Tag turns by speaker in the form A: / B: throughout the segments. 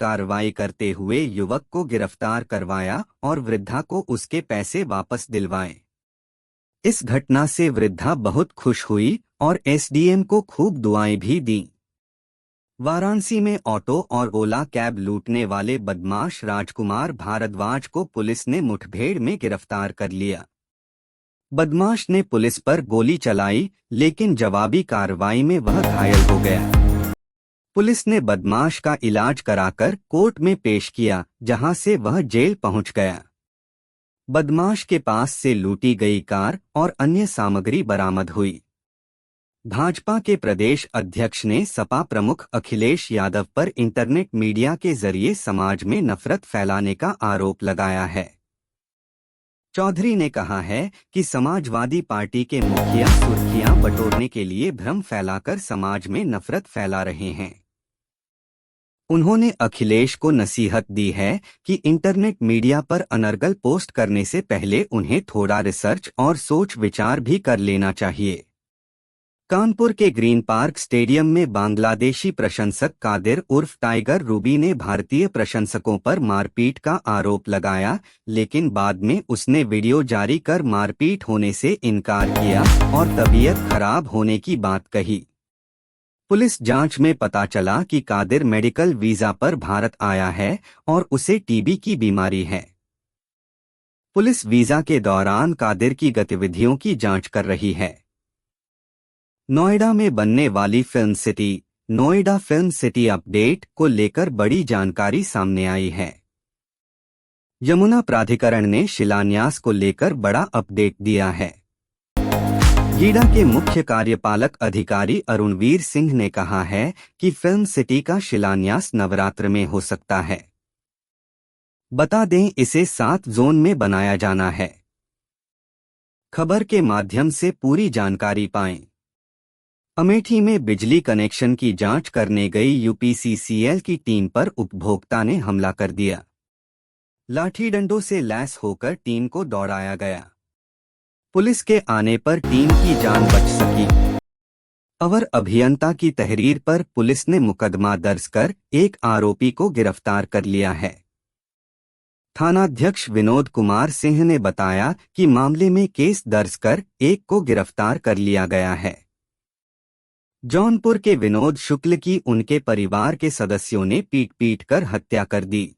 A: कार्रवाई करते हुए युवक को गिरफ्तार करवाया और वृद्धा को उसके पैसे वापस दिलवाए। इस घटना से वृद्धा बहुत खुश हुई और एसडीएम को खूब दुआएं भी दी। वाराणसी में ऑटो और ओला कैब लूटने वाले बदमाश राजकुमार भारद्वाज को पुलिस ने मुठभेड़ में गिरफ्तार कर लिया। बदमाश ने पुलिस पर गोली चलाई, लेकिन जवाबी कार्रवाई में वह घायल हो गया। पुलिस ने बदमाश का इलाज कराकर कोर्ट में पेश किया, जहां से वह जेल पहुंच गया। बदमाश के पास से लूटी गई कार और अन्य सामग्री बरामद हुई। भाजपा के प्रदेश अध्यक्ष ने सपा प्रमुख अखिलेश यादव पर इंटरनेट मीडिया के जरिए समाज में नफरत फैलाने का आरोप लगाया है। चौधरी ने कहा है कि समाजवादी पार्टी के मुखिया सुर्खियां बटोरने के लिए भ्रम फैलाकर समाज में नफरत फैला रहे हैं। उन्होंने अखिलेश को नसीहत दी है कि इंटरनेट मीडिया पर अनर्गल पोस्ट करने से पहले उन्हें थोड़ा रिसर्च और सोच विचार भी कर लेना चाहिए। कानपुर के ग्रीन पार्क स्टेडियम में बांग्लादेशी प्रशंसक कादिर उर्फ टाइगर रूबी ने भारतीय प्रशंसकों पर मारपीट का आरोप लगाया, लेकिन बाद में उसने वीडियो जारी कर मारपीट होने से इनकार किया और तबीयत खराब होने की बात कही। पुलिस जांच में पता चला कि कादिर मेडिकल वीजा पर भारत आया है और उसे टीबी की बीमारी है। पुलिस वीजा के दौरान कादिर की गतिविधियों की जांच कर रही है। नोएडा में बनने वाली film city Noida film city update को लेकर बड़ी जानकारी सामने आई है। यमुना प्राधिकरण ने शिलान्यास को लेकर बड़ा अपडेट दिया है। गीडा के मुख्य कार्यपालक अधिकारी अरुणवीर सिंह ने कहा है कि फिल्म सिटी का शिलान्यास नवरात्र में हो सकता है। बता दें, इसे 7 जोन में बनाया जाना है। खबर के माध्यम से पूरी जानकारी पाएं। अमेठी में बिजली कनेक्शन की जांच करने गई यूपीसीसीएल की टीम पर उपभोक्ता ने हमला कर दिया। लाठी डंडों से लैस होकर टीम को दौड़ाया गया। पुलिस के आने पर टीम की जान बच सकी। अवर अभियंता की तहरीर पर पुलिस ने मुकदमा दर्ज कर एक आरोपी को गिरफ्तार कर लिया है। थानाध्यक्ष विनोद कुमार सिंह ने बताया कि मामले में केस दर्ज कर एक को गिरफ्तार कर लिया गया है। जौनपुर के विनोद शुक्ल की उनके परिवार के सदस्यों ने पीट कर हत्या कर दी।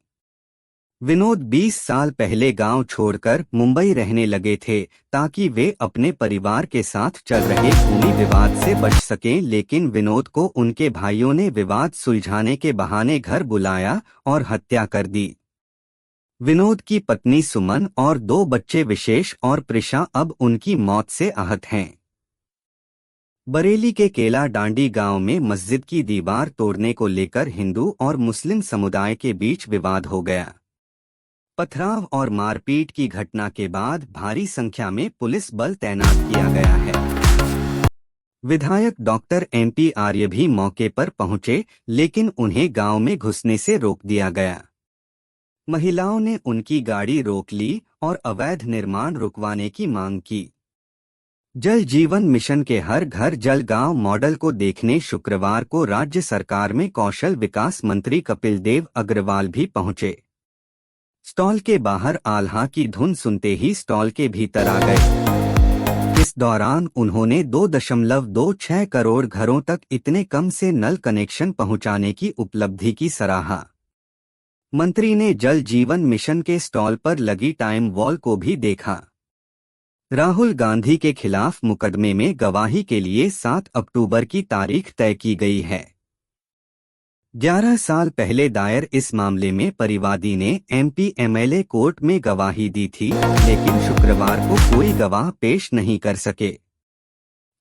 A: विनोद 20 साल पहले गांव छोड़कर मुंबई रहने लगे थे ताकि वे अपने परिवार के साथ चल रहे भूमि विवाद से बच सकें, लेकिन विनोद को उनके भाइयों ने विवाद सुलझाने के बहाने घर बुलाया और हत्या कर दी। विनोद की पत्नी सुमन और 2 बच्चे विशेष और प्रिशा अब उनकी मौत से आहत हैं। बरेली के केला डांडी गांव में मस्जिद की दीवार तोड़ने को लेकर हिंदू और मुस्लिम समुदाय के बीच विवाद हो गया। पथराव और मारपीट की घटना के बाद भारी संख्या में पुलिस बल तैनात किया गया है। विधायक डॉक्टर MP आर्य भी मौके पर पहुंचे, लेकिन उन्हें गांव में घुसने से रोक दिया गया। महिलाओं ने उनकी गाड़ी रोक ली और अवैध निर्माण रुकवाने की मांग की। जल जीवन मिशन के हर घर जल गांव मॉडल को देखने शुक्रवार को राज्य सरकार में कौशल विकास मंत्री कपिल देव अग्रवाल भी पहुंचे। स्टॉल के बाहर आल्हा की धुन सुनते ही स्टॉल के भीतर आ गए। इस दौरान उन्होंने 2.26 करोड़ घरों तक इतने कम से नल कनेक्शन पहुंचाने की उपलब्धि की सराहा। मंत्री ने जल जीवन मिशन के स्टॉल पर लगी टाइम वॉल को भी देखा। राहुल गांधी के खिलाफ मुकदमे में गवाही के लिए 7 अक्टूबर की तारीख तय की गई है। 11 साल पहले दायर इस मामले में परिवादी ने MP MLA कोर्ट में गवाही दी थी, लेकिन शुक्रवार को कोई गवाह पेश नहीं कर सके।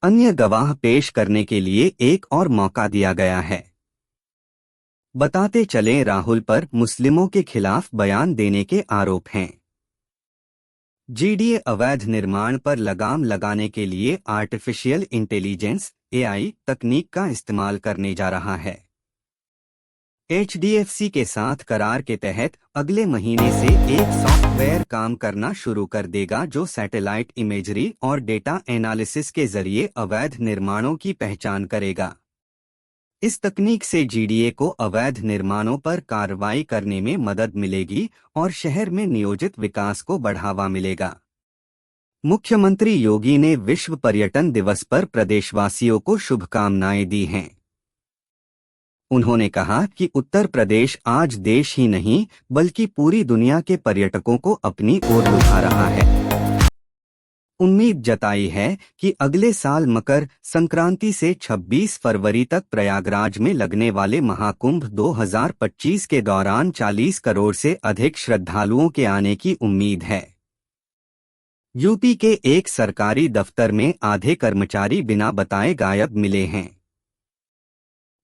A: अन्य गवाह पेश करने के लिए एक और मौका दिया गया है। बताते चलें, राहुल पर मुस्लिमों के खिलाफ बयान देने के आरोप हैं। GDA अवैध निर्माण पर लगाम लगाने के लिए आर्टिफिशियल इंटेलिजेंस AI तकनीक का इस्तेमाल करने जा रहा है। HDFC के साथ करार के तहत अगले महीने से एक सॉफ्टवेयर काम करना शुरू कर देगा जो सैटेलाइट इमेजरी और डेटा एनालिसिस के जरिए अवैध निर्माणों की पहचान करेगा। इस तकनीक से जीडीए को अवैध निर्माणों पर कार्रवाई करने में मदद मिलेगी और शहर में नियोजित विकास को बढ़ावा मिलेगा। मुख्यमंत्री योगी ने विश्व पर्यटन दिवस पर प्रदेशवासियों को शुभकामनाएं दी हैं। उन्होंने कहा कि उत्तर प्रदेश आज देश ही नहीं बल्कि पूरी दुनिया के पर्यटकों को अपनी ओर लुभा रहा है। उम्मीद जताई है कि अगले साल मकर संक्रांति से 26 फरवरी तक प्रयागराज में लगने वाले महाकुंभ 2025 के दौरान 40 करोड़ से अधिक श्रद्धालुओं के आने की उम्मीद है। यूपी के एक सरकारी दफ्तर में आधे कर्मचारी बिना बताए गायब मिले हैं।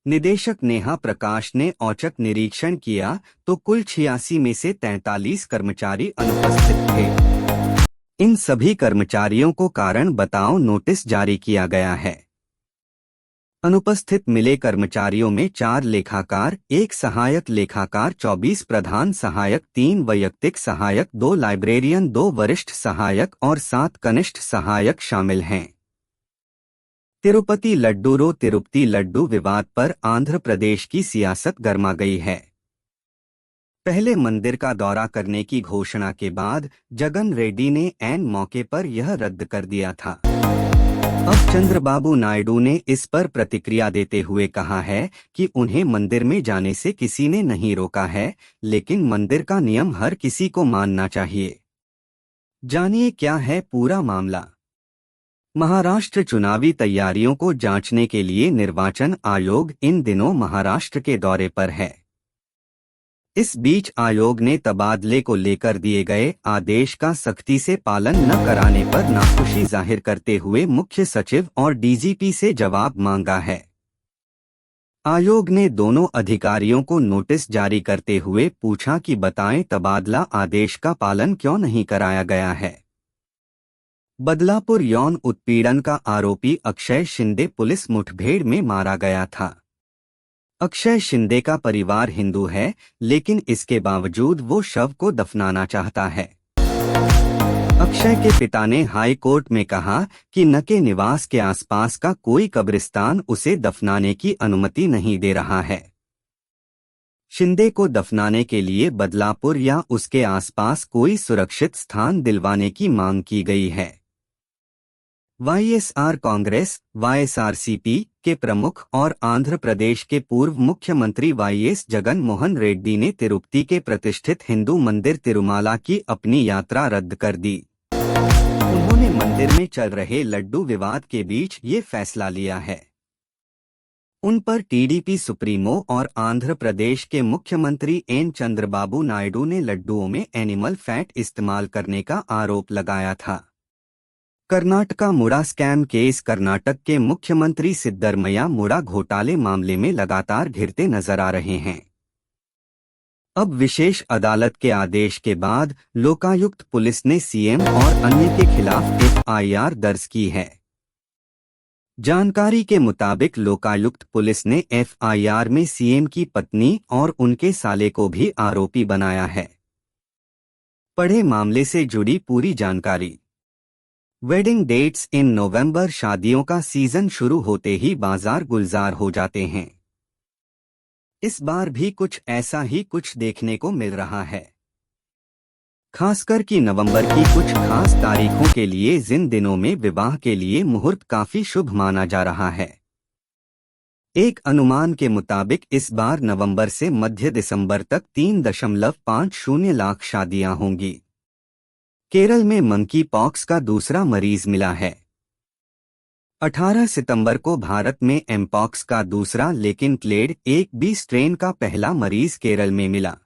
A: निदेशक नेहा प्रकाश ने औचक निरीक्षण किया तो कुल 86 में से 43 कर्मचारी अनुपस्थित थे। इन सभी कर्मचारियों को कारण बताओ नोटिस जारी किया गया है। अनुपस्थित मिले कर्मचारियों में 4 लेखाकार, 1 सहायक लेखाकार, 24 प्रधान सहायक, 3 वैयक्तिक सहायक, 2 लाइब्रेरियन, 2 वरिष्ठ सहायक और 7 कनिष्ठ सहायक शामिल हैं। तिरुपति लड्डू विवाद पर आंध्र प्रदेश की सियासत गर्मा गई है। पहले मंदिर का दौरा करने की घोषणा के बाद जगन रेड्डी ने ऐन मौके पर यह रद्द कर दिया था। अब चंद्रबाबू नायडू ने इस पर प्रतिक्रिया देते हुए कहा है कि उन्हें मंदिर में जाने से किसी ने नहीं रोका है, लेकिन मंदिर का नियम हर किसी को मानना चाहिए। जानिए क्या है पूरा मामला। महाराष्ट्र चुनावी तैयारियों को जांचने के लिए निर्वाचन आयोग इन दिनों महाराष्ट्र के दौरे पर है। इस बीच आयोग ने तबादले को लेकर दिए गए आदेश का सख्ती से पालन न कराने पर नाखुशी जाहिर करते हुए मुख्य सचिव और डीजीपी से जवाब मांगा है। आयोग ने दोनों अधिकारियों को नोटिस जारी करते हुए पूछा कि बताएं तबादला आदेश का पालन क्यों नहीं कराया गया है। बदलापुर यौन उत्पीड़न का आरोपी अक्षय शिंदे पुलिस मुठभेड़ में मारा गया था। अक्षय शिंदे का परिवार हिंदू है, लेकिन इसके बावजूद वो शव को दफनाना चाहता है। अक्षय के पिता ने हाई कोर्ट में कहा कि न के निवास के आसपास का कोई कब्रिस्तान उसे दफनाने की अनुमति नहीं दे रहा है। शिंदे को दफनाने के लिए बदलापुर या उसके आसपास कोई सुरक्षित स्थान दिलवाने की मांग की गई है। वाईएसआर कांग्रेस वाईएसआरसीपी के प्रमुख और आंध्र प्रदेश के पूर्व मुख्यमंत्री वाईएस जगन मोहन रेड्डी ने तिरुपति के प्रतिष्ठित हिंदू मंदिर तिरुमाला की अपनी यात्रा रद्द कर दी। उन्होंने मंदिर में चल रहे लड्डू विवाद के बीच ये फैसला लिया है। उन पर टीडीपी सुप्रीमो और आंध्र प्रदेश के मुख्यमंत्री एन चंद्रबाबू नायडू ने लड्डुओं में एनिमल फैट इस्तेमाल करने का आरोप लगाया था। कर्नाटका मुड़ा स्कैम केस कर्नाटक के मुख्यमंत्री सिद्धरमैया मुड़ा घोटाले मामले में लगातार घिरते नजर आ रहे हैं। अब विशेष अदालत के आदेश के बाद लोकायुक्त पुलिस ने सीएम और अन्य के खिलाफ एफआईआर दर्ज की है। जानकारी के मुताबिक लोकायुक्त पुलिस ने एफआईआर में सीएम की पत्नी और उनके साले को भी आरोपी बनाया है। पढ़े मामले से जुड़ी पूरी जानकारी। वेडिंग डेट्स इन नवंबर। शादियों का सीजन शुरू होते ही बाजार गुलजार हो जाते हैं। इस बार भी कुछ ऐसा ही कुछ देखने को मिल रहा है। खासकर कि नवंबर की कुछ खास तारीखों के लिए जिन दिनों में विवाह के लिए मुहूर्त काफी शुभ माना जा रहा है। एक अनुमान के मुताबिक इस बार नवंबर से मध्य दिसंबर तक 3.50 लाख शादियां होंगी। केरल में मंकी पॉक्स का दूसरा मरीज मिला है। 18 सितंबर को भारत में एमपॉक्स का दूसरा लेकिन क्लेड 1B स्ट्रेन का पहला मरीज केरल में मिला।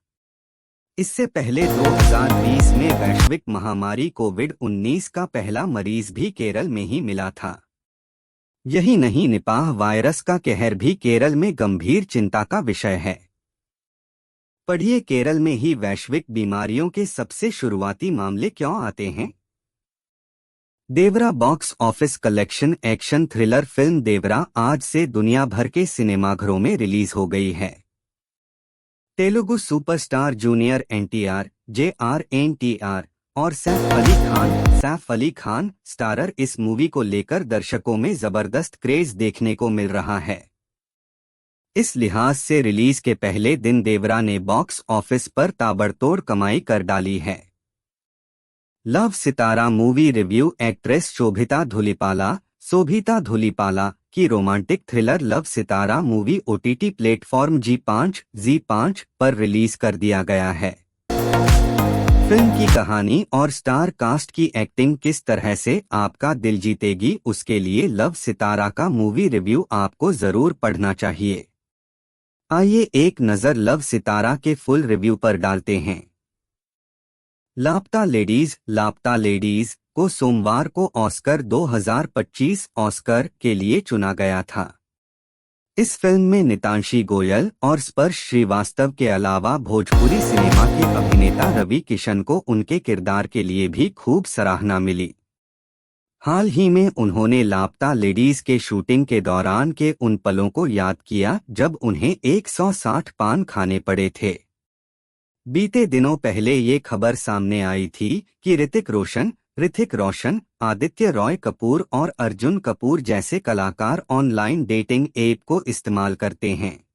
A: इससे पहले 2020 में वैश्विक महामारी कोविड-19 का पहला मरीज भी केरल में ही मिला था। यही नहीं, निपाह वायरस का कहर भी केरल में गंभीर चिंता का विषय है। पढ़िए केरल में ही वैश्विक बीमारियों के सबसे शुरुआती मामले क्यों आते हैं। Devara box office collection action thriller film Devara आज से दुनिया भर के सिनेमाघरों में रिलीज हो गई है। Telugu superstar junior NTR, JR/NTR और सैफ अली खान स्टारर इस मूवी को लेकर दर्शकों में जबरदस्त क्रेज देखने को मिल रहा है। इस लिहाज से रिलीज के पहले दिन देवरा ने बॉक्स ऑफिस पर ताबड़तोड़ कमाई कर डाली है। Love Sitara movie review. Actress Sobhita Dhulipala की romantic thriller love Sitara movie OTT platform ZEE5 पर रिलीज कर दिया गया है। फिल्म की कहानी और स्टार कास्ट की एक्टिंग किस तरह से आपका दिल जीतेगी, उसके लिए लव सितारा का मूवी रिव्यू आपको जरूर पढ़ना चाहिए। आइए एक नज़र लव सितारा के फुल रिव्यू पर डालते हैं। लापता लेडीज को सोमवार को ऑस्कर 2025 ऑस्कर के लिए चुना गया था। इस फिल्म में नितांशी गोयल और स्पर्श श्रीवास्तव के अलावा भोजपुरी सिनेमा के अभिनेता रवि किशन को उनके किरदार के लिए भी खूब सराहना मिली। हाल ही में उन्होंने लापता लेडीज के शूटिंग के दौरान के उन पलों को याद किया जब उन्हें 160 पान खाने पड़े थे। बीते दिनों पहले ये खबर सामने आई थी कि ऋतिक रोशन, आदित्य रॉय कपूर और अर्जुन कपूर जैसे कलाकार ऑनलाइन डेटिंग ऐप को इस्तेमाल करते हैं।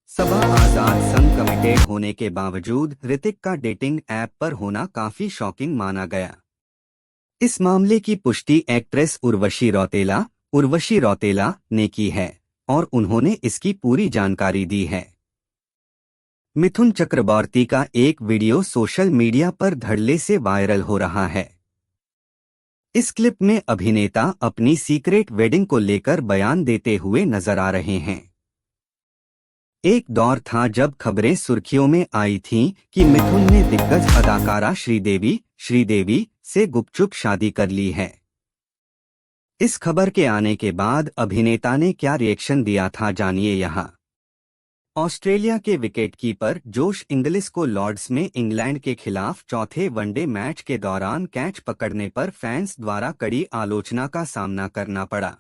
A: सबा आजाद संग कमिटेड होने के बावजूद ऋतिक का डेटिंग ऐप पर होना काफी शॉकिंग माना गया। इस मामले की पुष्टि एक्ट्रेस उर्वशी रौतेला ने की है और उन्होंने इसकी पूरी जानकारी दी है। मिथुन चक्रवर्ती का एक वीडियो सोशल मीडिया पर धड़ल्ले से वायरल हो रहा है। इस क्लिप में अभिनेता अपनी सीक्रेट वेडिंग को लेकर बयान देते हुए नजर आ रहे हैं। एक दौर था जब खबरें सुर्खियों में आई थीं कि मिथुन ने दिग्गज अदाकारा श्रीदेवी से गुपचुप शादी कर ली है। इस खबर के आने के बाद अभिनेता ने क्या रिएक्शन दिया था, जानिए यहाँ। ऑस्ट्रेलिया के विकेटकीपर जोश इंग्लिस को लॉर्ड्स में इंग्लैंड के खिलाफ चौथे वनडे मैच के दौरान कैच पकड़ने पर फैंस द्वारा कड़ी आलोचना का सामना करना पड़ा।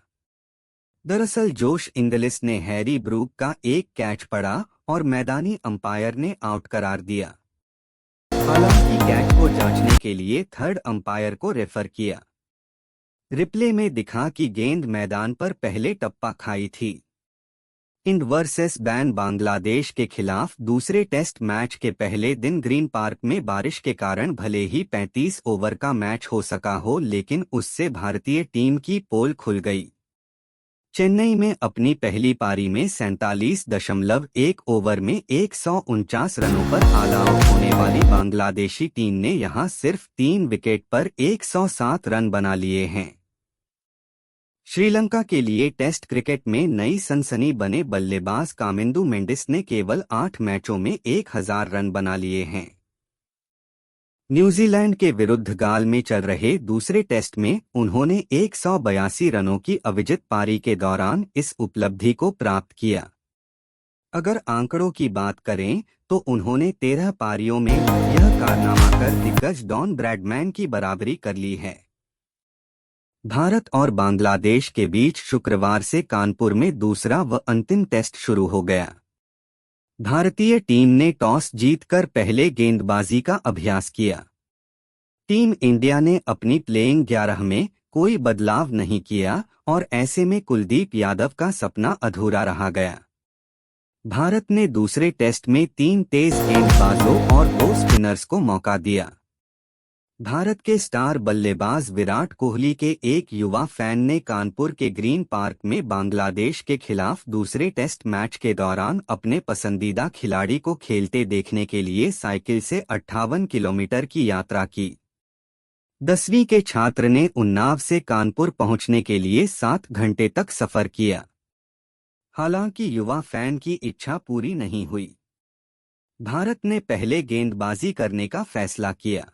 A: दरअसल जोश इंग्लिस ने हैरी ब्रूक का एक कैच पकड़ा और मैदानी अंपायर ने आउट करार दिया। हालांकि कैच को जांचने के लिए थर्ड अंपायर को रेफर किया। रिप्ले में दिखा कि गेंद मैदान पर पहले टप्पा खाई थी। इंड वर्सेस बैन बांग्लादेश के खिलाफ दूसरे टेस्ट मैच के पहले दिन ग्रीन पार्क में बारिश के कारण भले ही 35 ओवर का मैच हो सका हो, लेकिन उससे भारतीय टीम की पोल खुल गई। चेन्नई में अपनी पहली पारी में 47.1 ओवर में 149 रनों पर ऑल आउट होने वाली बांग्लादेशी टीम ने यहां सिर्फ 3 विकेट पर 107 रन बना लिए हैं। श्रीलंका के लिए टेस्ट क्रिकेट में नई सनसनी बने बल्लेबाज कामिंदु मेंडिस ने केवल 8 मैचों में 1000 रन बना लिए हैं। न्यूजीलैंड के विरुद्ध गाल में चल रहे दूसरे टेस्ट में उन्होंने 182 रनों की अविजित पारी के दौरान इस उपलब्धि को प्राप्त किया। अगर आंकड़ों की बात करें तो उन्होंने 13 पारियों में यह कारनामा कर दिग्गज डॉन ब्रैडमैन की बराबरी कर ली है। भारत और बांग्लादेश के बीच शुक्रवार से कानपुर में दूसरा व अंतिम टेस्ट शुरू हो गया। भारतीय टीम ने टॉस जीतकर पहले गेंदबाजी का अभ्यास किया। टीम इंडिया ने अपनी प्लेइंग 11 में कोई बदलाव नहीं किया और ऐसे में कुलदीप यादव का सपना अधूरा रह गया। भारत ने दूसरे टेस्ट में 3 तेज गेंदबाजों और 2 स्पिनर्स को मौका दिया। भारत के स्टार बल्लेबाज विराट कोहली के एक युवा फैन ने कानपुर के ग्रीन पार्क में बांग्लादेश के खिलाफ दूसरे टेस्ट मैच के दौरान अपने पसंदीदा खिलाड़ी को खेलते देखने के लिए साइकिल से 58 किलोमीटर की यात्रा की। 10वीं के छात्र ने उन्नाव से कानपुर पहुंचने के लिए 7 घंटे तक सफर किया। हालांकि युवा फैन की इच्छा पूरी नहीं हुई। भारत ने पहले गेंदबाजी करने का फैसला किया।